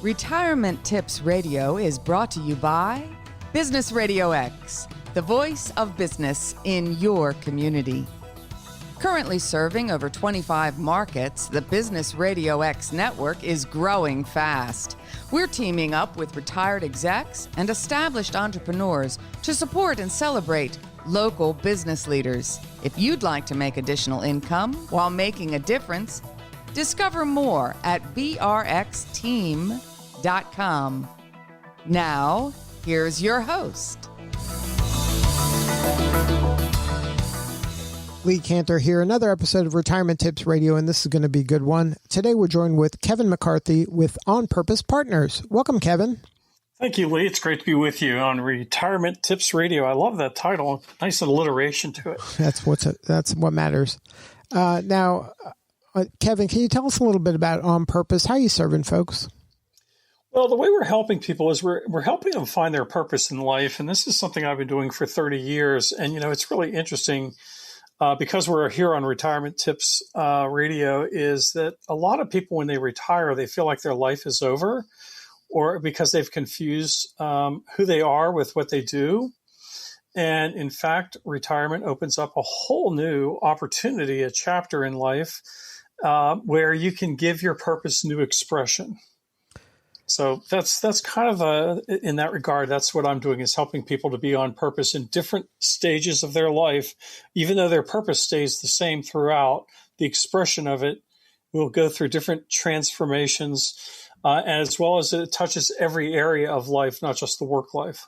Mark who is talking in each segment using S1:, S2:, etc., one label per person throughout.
S1: Retirement Tips Radio is brought to you by Business RadioX, the voice of business in your community. Currently serving over 25 markets, the Business RadioX network is growing fast. We're teaming up with retired execs and established entrepreneurs to support and celebrate local business leaders. If you'd like to make additional income while making a difference, discover more at brxteam.com. Now, here's your host.
S2: Lee Cantor here, another episode of Retirement Tips Radio, and this is going to be a good one. Today we're joined with Kevin McCarthy with OnPurpose Partners. Welcome, Kevin.
S3: Thank you, Lee. It's great to be with you on Retirement Tips Radio. I love that title. Nice alliteration to it.
S2: That's what matters. Now, Kevin, can you tell us a little bit about OnPurpose? How are you serving folks?
S3: Well, the way we're helping people is we're helping them find their purpose in life. And this is something I've been doing for 30 years. And, it's really interesting because we're here on Retirement Tips Radio is that a lot of people, when they retire, they feel like their life is over or because they've confused who they are with what they do. And in fact, retirement opens up a whole new opportunity, a chapter in life where you can give your purpose new expression. So that's kind of in that regard, that's what I'm doing is helping people to be on purpose in different stages of their life. Even though their purpose stays the same throughout, the expression of it will go through different transformations as well as it touches every area of life, not just the work life.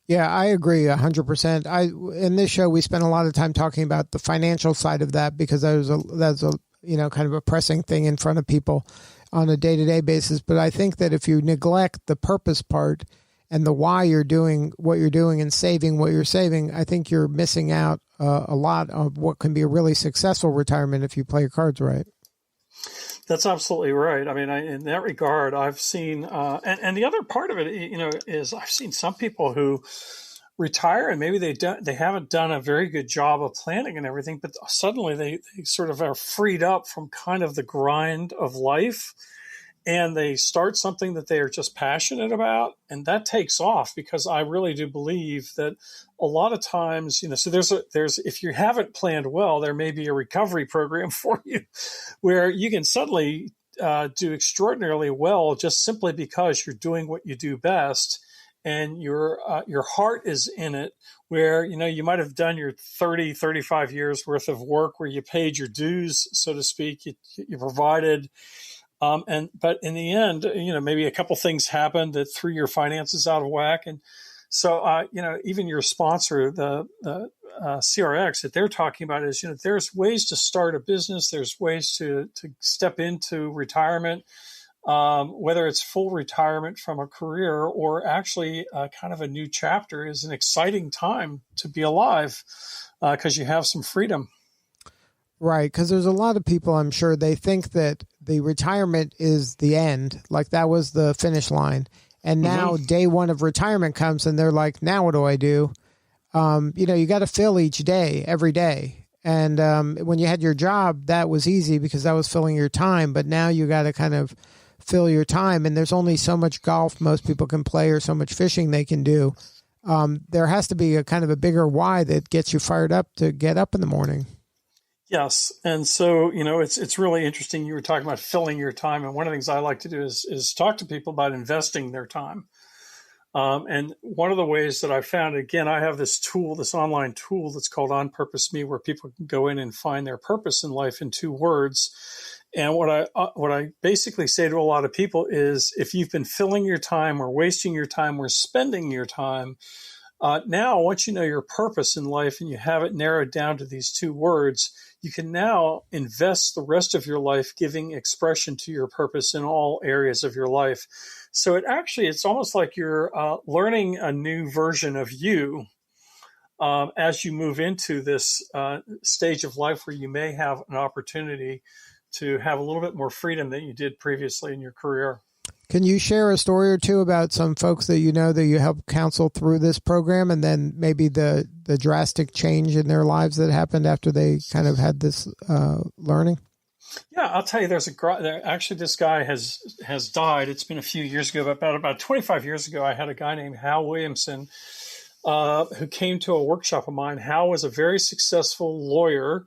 S2: Yeah, I agree 100%. In this show, we spent a lot of time talking about the financial side of that because that's a kind of a pressing thing in front of people on a day-to-day basis. But I think that if you neglect the purpose part and the why you're doing what you're doing and saving what you're saving, I think you're missing out a lot of what can be a really successful retirement if you play your cards right.
S3: That's absolutely right. I mean, in that regard, I've seen, and the other part of it, is I've seen some people who retire and maybe they haven't done a very good job of planning and everything, but suddenly they sort of are freed up from kind of the grind of life and they start something that they are just passionate about. And that takes off because I really do believe that a lot of times, so there's, if you haven't planned well, there may be a recovery program for you where you can suddenly do extraordinarily well just simply because you're doing what you do best. And your heart is in it where, you might have done your 30, 35 years worth of work where you paid your dues, so to speak, you provided. But in the end, maybe a couple things happened that threw your finances out of whack. And so, even your sponsor, the CRX that they're talking about is, there's ways to start a business. There's ways to step into retirement. Whether it's full retirement from a career or actually kind of a new chapter is an exciting time to be alive because you have some freedom.
S2: Right, because there's a lot of people, I'm sure, they think that the retirement is the end, like that was the finish line. And now day one of retirement comes and they're like, now what do I do? You got to fill each day, every day. And when you had your job, that was easy because that was filling your time. But now you got to kind of fill your time, and there's only so much golf most people can play or so much fishing they can do. There has to be a kind of a bigger why that gets you fired up to get up in the morning.
S3: Yes. And so, it's really interesting. You were talking about filling your time. And one of the things I like to do is talk to people about investing their time. And one of the ways that I found, again, I have this online tool that's called OnPurpose Me, where people can go in and find their purpose in life in 2 words. And what I basically say to a lot of people is if you've been filling your time or wasting your time or spending your time, now once you know your purpose in life and you have it narrowed down to these 2 words, you can now invest the rest of your life giving expression to your purpose in all areas of your life. So it's almost like you're learning a new version of you as you move into this stage of life where you may have an opportunity to have a little bit more freedom than you did previously in your career.
S2: Can you share a story or two about some folks that you help counsel through this program, and then maybe the drastic change in their lives that happened after they kind of had this learning?
S3: Yeah, I'll tell you, actually, this guy has died. It's been a few years ago, but about 25 years ago, I had a guy named Hal Williamson who came to a workshop of mine. Hal was a very successful lawyer,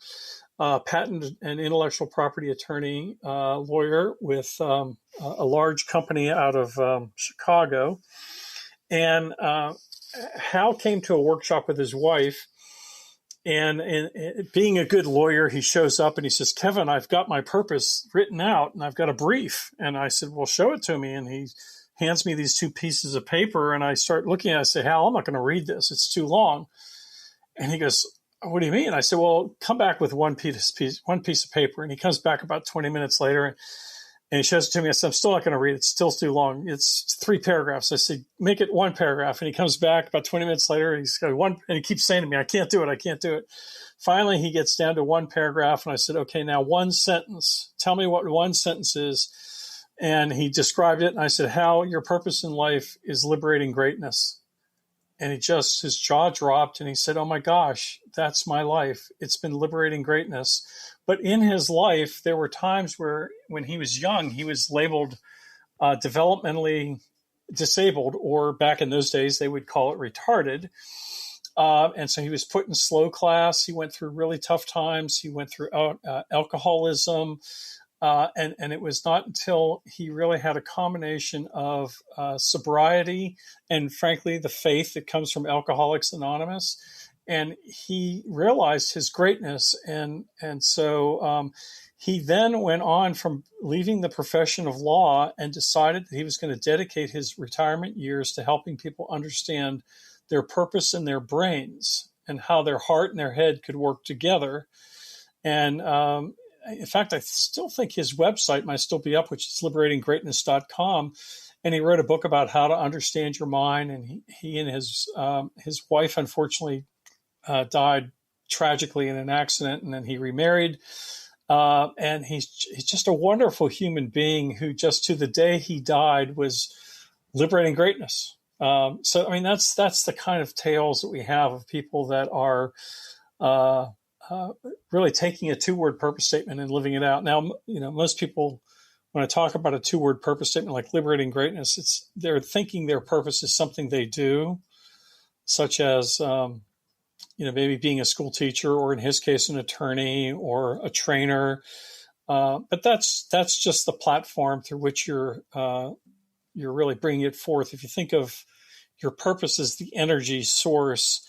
S3: patent and intellectual property attorney, lawyer with a large company out of Chicago. And Hal came to a workshop with his wife. And being a good lawyer, he shows up and he says, Kevin, I've got my purpose written out and I've got a brief. And I said, well, show it to me. And he hands me these 2 pieces of paper and I start looking at it. I say, Hal, I'm not going to read this. It's too long. And he goes, what do you mean? I said, well, come back with one piece of paper. And he comes back about 20 minutes later and he shows it to me. I said, I'm still not going to read it. It's still too long. It's 3 paragraphs. I said, make it 1 paragraph. And he comes back about 20 minutes later. And he's got one, and he keeps saying to me, I can't do it. Finally, he gets down to 1 paragraph. And I said, okay, now 1 sentence. Tell me what 1 sentence is. And he described it. And I said, Hal, your purpose in life is liberating greatness. And his jaw dropped and he said, oh my gosh, that's my life. It's been liberating greatness. But in his life, there were times where when he was young, he was labeled developmentally disabled, or back in those days, they would call it retarded. And so he was put in slow class. He went through really tough times. He went through alcoholism. And it was not until he really had a combination of sobriety and, frankly, the faith that comes from Alcoholics Anonymous. And he realized his greatness. And so he then went on from leaving the profession of law and decided that he was going to dedicate his retirement years to helping people understand their purpose in their brains and how their heart and their head could work together. And in fact, I still think his website might still be up, which is liberatinggreatness.com. And he wrote a book about how to understand your mind. And he and his wife, unfortunately, died tragically in an accident. And then he remarried. And he's just a wonderful human being who just to the day he died was liberating greatness. So, I mean, that's the kind of tales that we have of people that are really taking a 2-word purpose statement and living it out. Now, most people, when I talk about a 2-word purpose statement like liberating greatness, they're thinking their purpose is something they do, such as, maybe being a school teacher, or in his case, an attorney or a trainer. But that's just the platform through which you're really bringing it forth. If you think of your purpose as the energy source,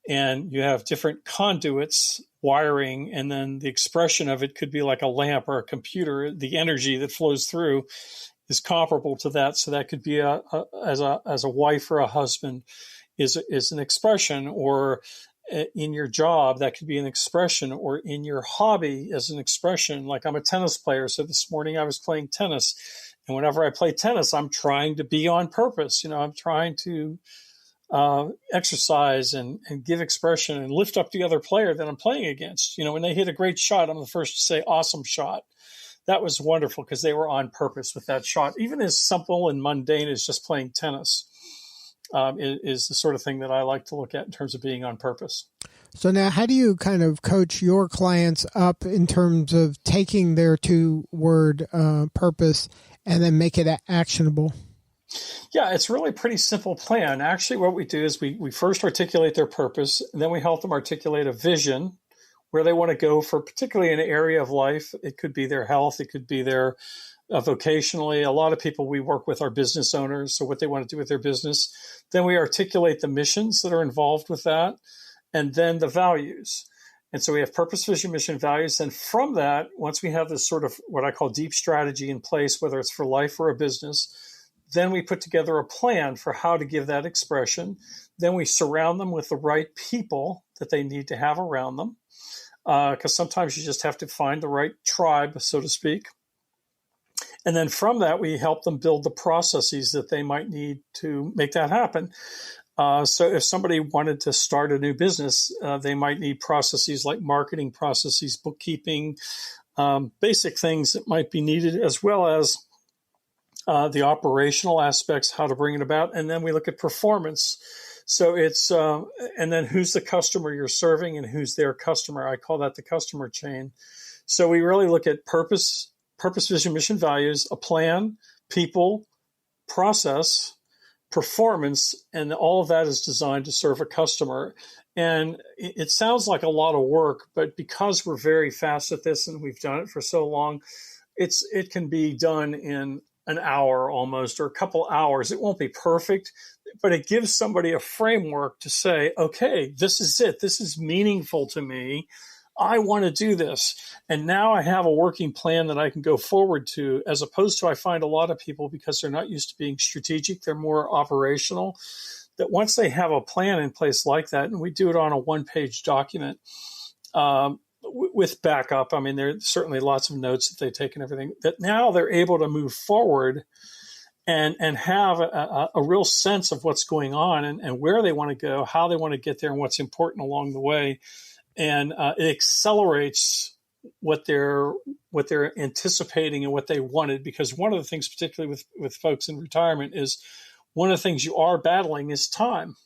S3: and you have different conduits, wiring, and then the expression of it could be like a lamp or a computer. The energy that flows through is comparable to that. So that could be as a wife or a husband is an expression, or in your job, that could be an expression, or in your hobby as an expression. Like, I'm a tennis player. So this morning I was playing tennis, and whenever I play tennis, I'm trying to be on purpose. I'm trying to exercise and give expression and lift up the other player that I'm playing against. When they hit a great shot, I'm the first to say, awesome shot. That was wonderful, because they were on purpose with that shot. Even as simple and mundane as just playing tennis is the sort of thing that I like to look at in terms of being on purpose.
S2: So now, how do you kind of coach your clients up in terms of taking their 2-word purpose and then make it actionable?
S3: Yeah, it's really a pretty simple plan. Actually, what we do is we first articulate their purpose, and then we help them articulate a vision where they want to go for particularly an area of life. It could be their health. It could be their vocationally. A lot of people we work with are business owners, so what they want to do with their business. Then we articulate the missions that are involved with that, and then the values. And so we have purpose, vision, mission, values. And from that, once we have this sort of what I call deep strategy in place, whether it's for life or a business, then we put together a plan for how to give that expression. Then we surround them with the right people that they need to have around them, because sometimes you just have to find the right tribe, so to speak. And then from that, we help them build the processes that they might need to make that happen. So if somebody wanted to start a new business, they might need processes like marketing processes, bookkeeping, basic things that might be needed, as well as the operational aspects, how to bring it about. And then we look at performance. So it's, and then who's the customer you're serving and who's their customer. I call that the customer chain. So we really look at purpose, vision, mission, values, a plan, people, process, performance, and all of that is designed to serve a customer. And it sounds like a lot of work, but because we're very fast at this and we've done it for so long, it can be done in an hour almost, or a couple hours. It won't be perfect, but it gives somebody a framework to say, okay, this is it. This is meaningful to me. I want to do this. And now I have a working plan that I can go forward to, as opposed to I find a lot of people, because they're not used to being strategic, they're more operational, that once they have a plan in place like that, and we do it on a one-page document with backup, I mean, there's certainly lots of notes that they take and everything, that now they're able to move forward and have a real sense of what's going on and where they want to go, how they want to get there, and what's important along the way. And it accelerates what they're anticipating and what they wanted. Because one of the things, particularly with folks in retirement, is one of the things you are battling is time.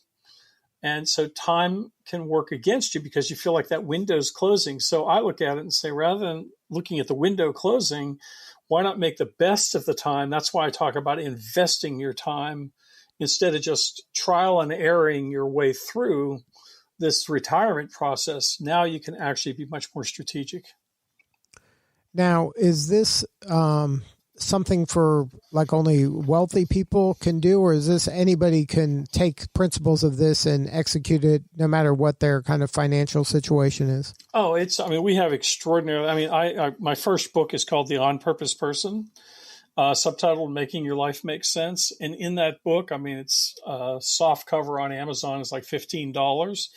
S3: And so time can work against you because you feel like that window's closing. So I look at it and say, rather than looking at the window closing, why not make the best of the time? That's why I talk about investing your time instead of just trial and erroring your way through this retirement process. Now you can actually be much more strategic.
S2: Now, is this something for like only wealthy people can do, or is this anybody can take principles of this and execute it no matter what their kind of financial situation is? Oh,
S3: we have extraordinary, my first book is called The OnPurpose Person, subtitled Making Your Life Make Sense. And in that book, it's soft cover on Amazon is like $15.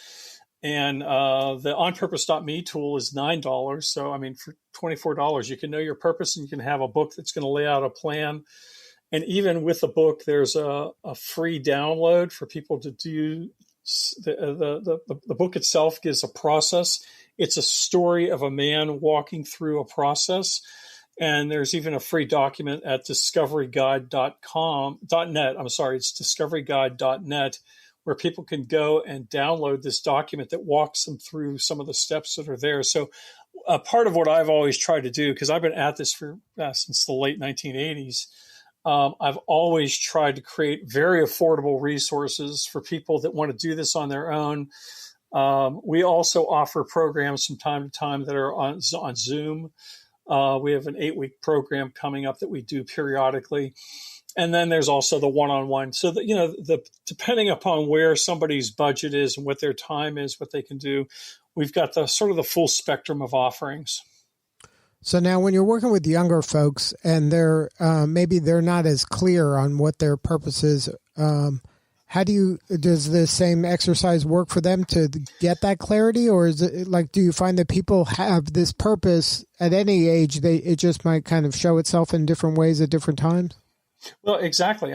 S3: And the OnPurpose.me tool is $9. So, for $24, you can know your purpose and you can have a book that's going to lay out a plan. And even with the book, there's a free download for people to do. The book itself gives a process. It's a story of a man walking through a process. And there's even a free document at discoveryguide.net. It's discoveryguide.net, where people can go and download this document that walks them through some of the steps that are there. So part of what I've always tried to do, because I've been at this since the late 1980s, I've always tried to create very affordable resources for people that want to do this on their own. We also offer programs from time to time that are on Zoom. We have an 8-week program coming up that we do periodically. And then there's also the one-on-one. So that, depending upon where somebody's budget is and what their time is, what they can do, we've got the sort of the full spectrum of offerings.
S2: So now when you're working with younger folks and they're maybe they're not as clear on what their purpose is, does the same exercise work for them to get that clarity? Or is it like, do you find that people have this purpose at any age, it just might kind of show itself in different ways at different times?
S3: Well, exactly.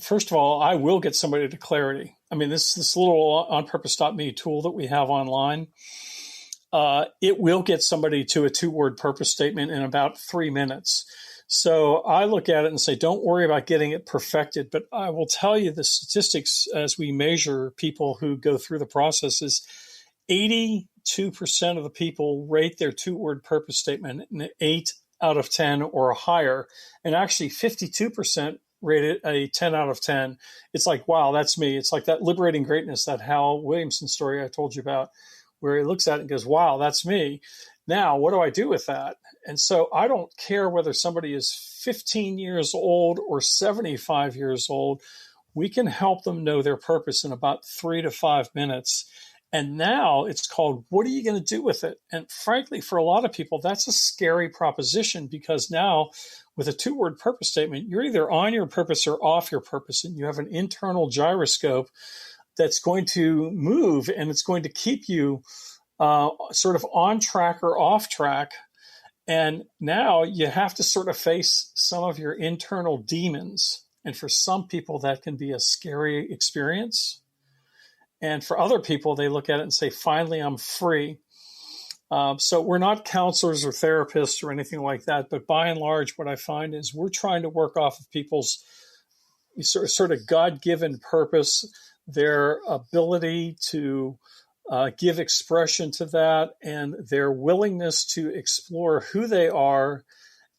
S3: First of all, I will get somebody to clarity. This little OnPurpose.me tool that we have online, it will get somebody to a 2-word purpose statement in about 3 minutes. So I look at it and say, don't worry about getting it perfected. But I will tell you the statistics as we measure people who go through the process is 82% of the people rate their 2-word purpose statement an 8 out of 10 or higher. And actually 52% rate it a 10 out of 10. It's like, wow, that's me. It's like that liberating greatness, that Hal Williamson story I told you about, where he looks at it and goes, wow, that's me. Now, what do I do with that? And so I don't care whether somebody is 15 years old or 75 years old. We can help them know their purpose in about 3 to 5 minutes. And now it's called, what are you going to do with it? And frankly, for a lot of people, that's a scary proposition, because now with a 2-word purpose statement, you're either on your purpose or off your purpose. And you have an internal gyroscope that's going to move, and it's going to keep you sort of on track or off track. And now you have to sort of face some of your internal demons. And for some people, that can be a scary experience. And for other people, they look at it and say, finally, I'm free. So we're not counselors or therapists or anything like that. But by and large, what I find is we're trying to work off of people's sort of God-given purpose, their ability to give expression to that, and their willingness to explore who they are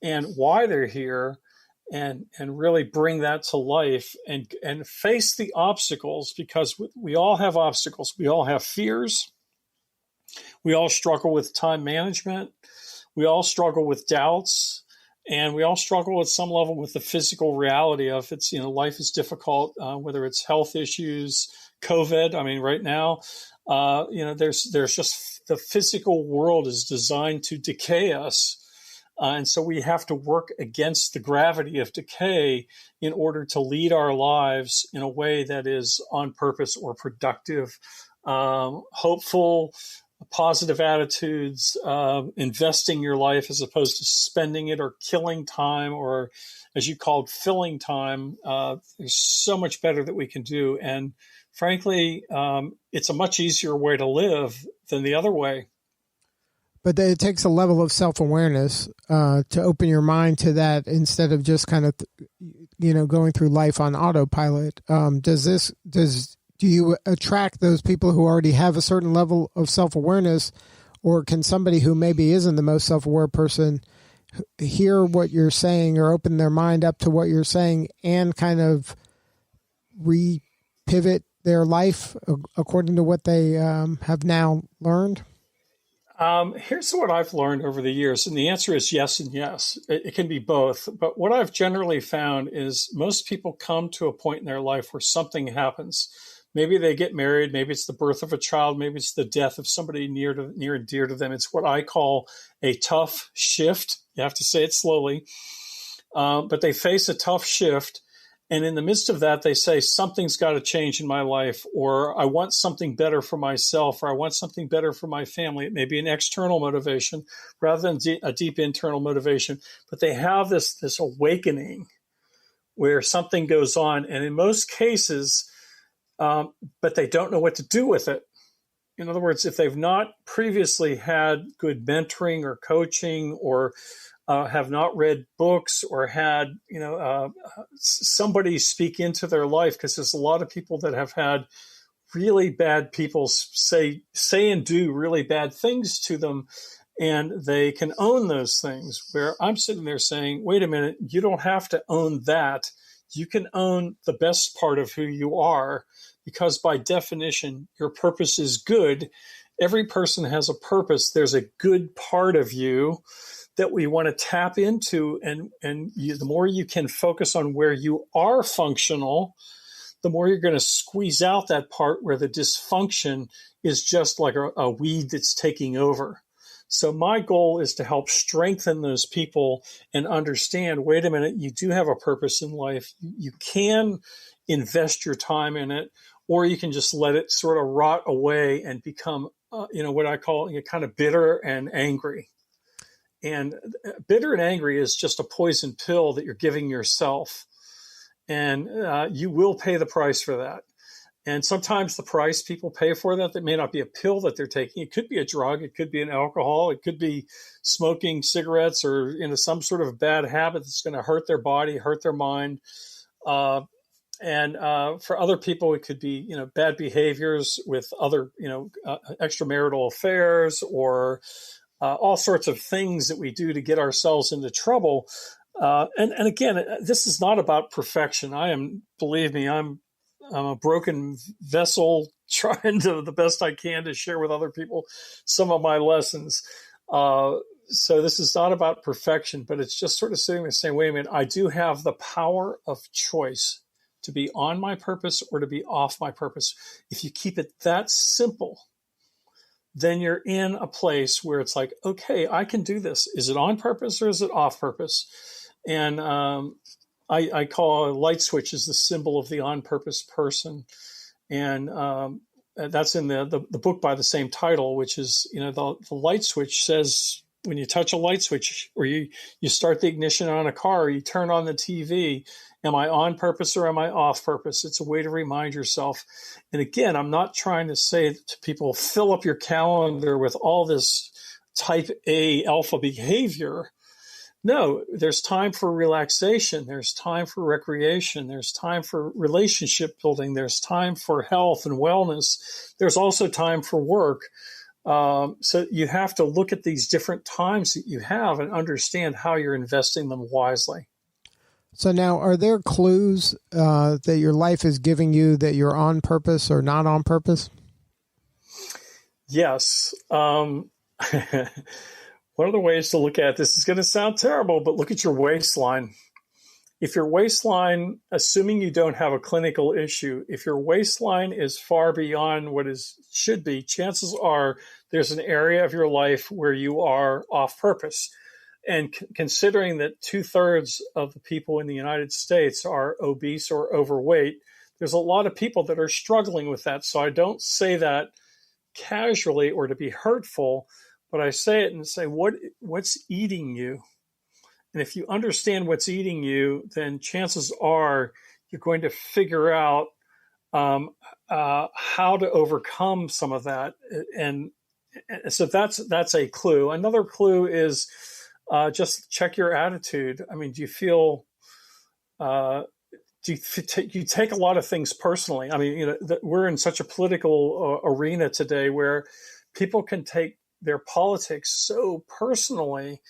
S3: and why they're here, and really bring that to life, and face the obstacles, because we all have obstacles. We all have fears. We all struggle with time management. We all struggle with doubts, and we all struggle at some level with the physical reality of it's, life is difficult, whether it's health issues, COVID. I mean, right now, there's just the physical world is designed to decay us. And so we have to work against the gravity of decay in order to lead our lives in a way that is on purpose or productive, hopeful, positive attitudes, investing your life as opposed to spending it or killing time, or as you called, filling time. There's so much better that we can do. And frankly, it's a much easier way to live than the other way.
S2: But it takes a level of self-awareness to open your mind to that instead of just kind of, going through life on autopilot. Do you attract those people who already have a certain level of self-awareness, or can somebody who maybe isn't the most self-aware person hear what you're saying or open their mind up to what you're saying and kind of re-pivot their life according to what they have now learned?
S3: Here's what I've learned over the years, and the answer is yes and yes. It can be both. But what I've generally found is most people come to a point in their life where something happens. Maybe they get married. Maybe it's the birth of a child. Maybe it's the death of somebody near and dear to them. It's what I call a tough shift. You have to say it slowly. But they face a tough shift. And in the midst of that, they say, something's got to change in my life, or I want something better for myself, or I want something better for my family. It may be an external motivation rather than a deep internal motivation. But they have this awakening where something goes on. And in most cases, but they don't know what to do with it. In other words, if they've not previously had good mentoring or coaching, or have not read books, or had somebody speak into their life, because there's a lot of people that have had really bad people say and do really bad things to them, and they can own those things. Where I'm sitting there saying, wait a minute, you don't have to own that. You can own the best part of who you are, because by definition, your purpose is good. Every person has a purpose. There's a good part of you that we want to tap into. And the more you can focus on where you are functional, the more you're going to squeeze out that part where the dysfunction is just like a weed that's taking over. So my goal is to help strengthen those people and understand, wait a minute, you do have a purpose in life. You can invest your time in it, or you can just let it sort of rot away and become, what I call kind of bitter and angry. And bitter and angry is just a poison pill that you're giving yourself. And you will pay the price for that. And sometimes the price people pay for that may not be a pill that they're taking. It could be a drug. It could be an alcohol. It could be smoking cigarettes, or some sort of bad habit that's going to hurt their body, hurt their mind. And for other people, it could be, bad behaviors with other, extramarital affairs, or all sorts of things that we do to get ourselves into trouble. And again, this is not about perfection. Believe me, I'm a broken vessel trying to the best I can to share with other people some of my lessons. So this is not about perfection, but it's just sort of sitting there saying, wait a minute, I do have the power of choice to be on my purpose or to be off my purpose. If you keep it that simple, then you're in a place where it's like, okay, I can do this. Is it on purpose or is it off purpose? And I call a light switch as the symbol of the on-purpose person. And that's in the book by the same title, which is, the light switch says when you touch a light switch, or you start the ignition on a car, or you turn on the TV, am I on purpose or am I off purpose? It's a way to remind yourself. And again, I'm not trying to say to people, fill up your calendar with all this type A alpha behavior. No, there's time for relaxation. There's time for recreation. There's time for relationship building. There's time for health and wellness. There's also time for work. So you have to look at these different times that you have and understand how you're investing them wisely.
S2: So now, are there clues that your life is giving you that you're on purpose or not on purpose?
S3: Yes. One of the ways to look at this is going to sound terrible, but look at your waistline. If your waistline, assuming you don't have a clinical issue, if your waistline is far beyond what should be, chances are there's an area of your life where you are off purpose. And considering that 2/3 of the people in the United States are obese or overweight, there's a lot of people that are struggling with that. So I don't say that casually or to be hurtful, but I say it and say, what's eating you? And if you understand what's eating you, then chances are you're going to figure out how to overcome some of that. And so that's a clue. Another clue is just check your attitude. I mean, do you feel, you take a lot of things personally? I mean, we're in such a political arena today where people can take their politics so personally.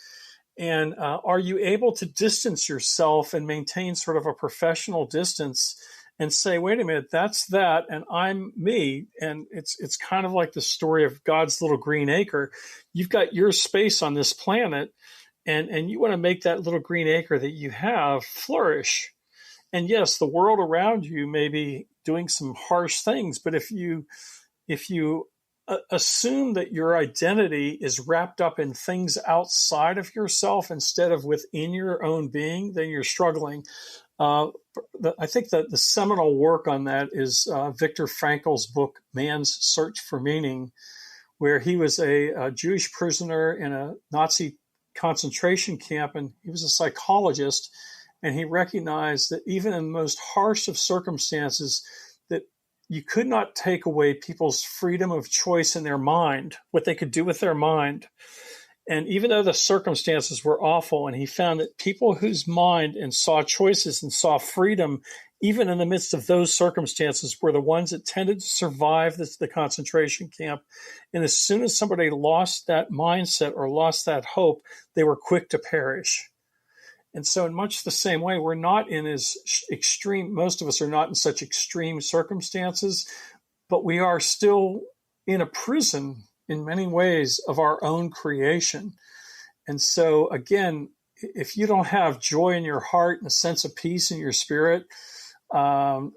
S3: And are you able to distance yourself and maintain sort of a professional distance and say, wait a minute, that's that, and I'm me? And it's kind of like the story of God's little green acre. You've got your space on this planet, and you want to make that little green acre that you have flourish. And yes, the world around you may be doing some harsh things, but if you assume that your identity is wrapped up in things outside of yourself instead of within your own being, then you're struggling. I think that the seminal work on that is Viktor Frankl's book, Man's Search for Meaning, where he was a Jewish prisoner in a Nazi concentration camp, and he was a psychologist, and he recognized that even in the most harsh of circumstances, that you could not take away people's freedom of choice in their mind, what they could do with their mind. And even though the circumstances were awful, and he found that people whose mind and saw choices and saw freedom, even in the midst of those circumstances, were the ones that tended to survive the concentration camp. And as soon as somebody lost that mindset or lost that hope, they were quick to perish. And so in much the same way, we're not in as extreme, most of us are not in such extreme circumstances, but we are still in a prison in many ways of our own creation. And so again, if you don't have joy in your heart and a sense of peace in your spirit, then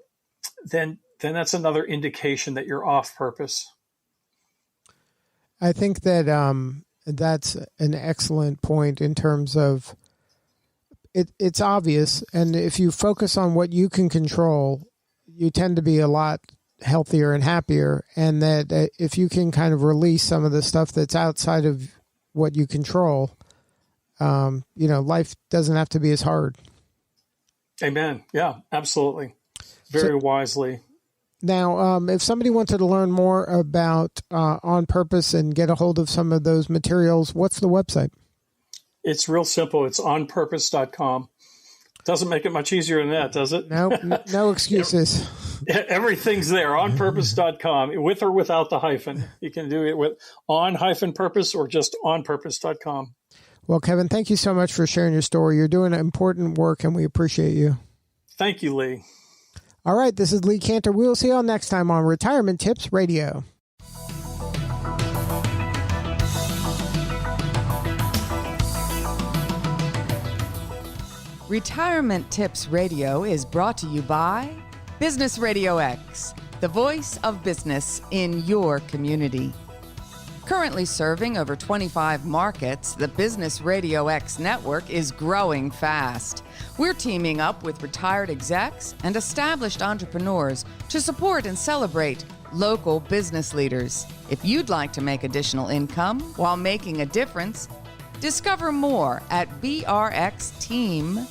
S3: that's another indication that you're off purpose.
S2: I think that that's an excellent point in terms of it's obvious. And if you focus on what you can control, you tend to be a lot healthier and happier. And that if you can kind of release some of the stuff that's outside of what you control, life doesn't have to be as hard.
S3: Amen. Yeah, absolutely. Very wisely.
S2: Now, if somebody wanted to learn more about On Purpose and get a hold of some of those materials, what's the website? It's
S3: real simple. It's onpurpose.com. Doesn't make it much easier than that, does it?
S2: No excuses.
S3: Everything's there, onpurpose.com, with or without the hyphen. You can do it with on-purpose or just onpurpose.com.
S2: Well, Kevin, thank you so much for sharing your story. You're doing important work, and we appreciate you.
S3: Thank you, Lee.
S2: All right, this is Lee Cantor. We'll see you all next time on Retirement Tips Radio.
S1: Retirement Tips Radio is brought to you by Business RadioX, the voice of business in your community. Currently serving over 25 markets, the Business RadioX network is growing fast. We're teaming up with retired execs and established entrepreneurs to support and celebrate local business leaders. If you'd like to make additional income while making a difference, discover more at brxteam.com.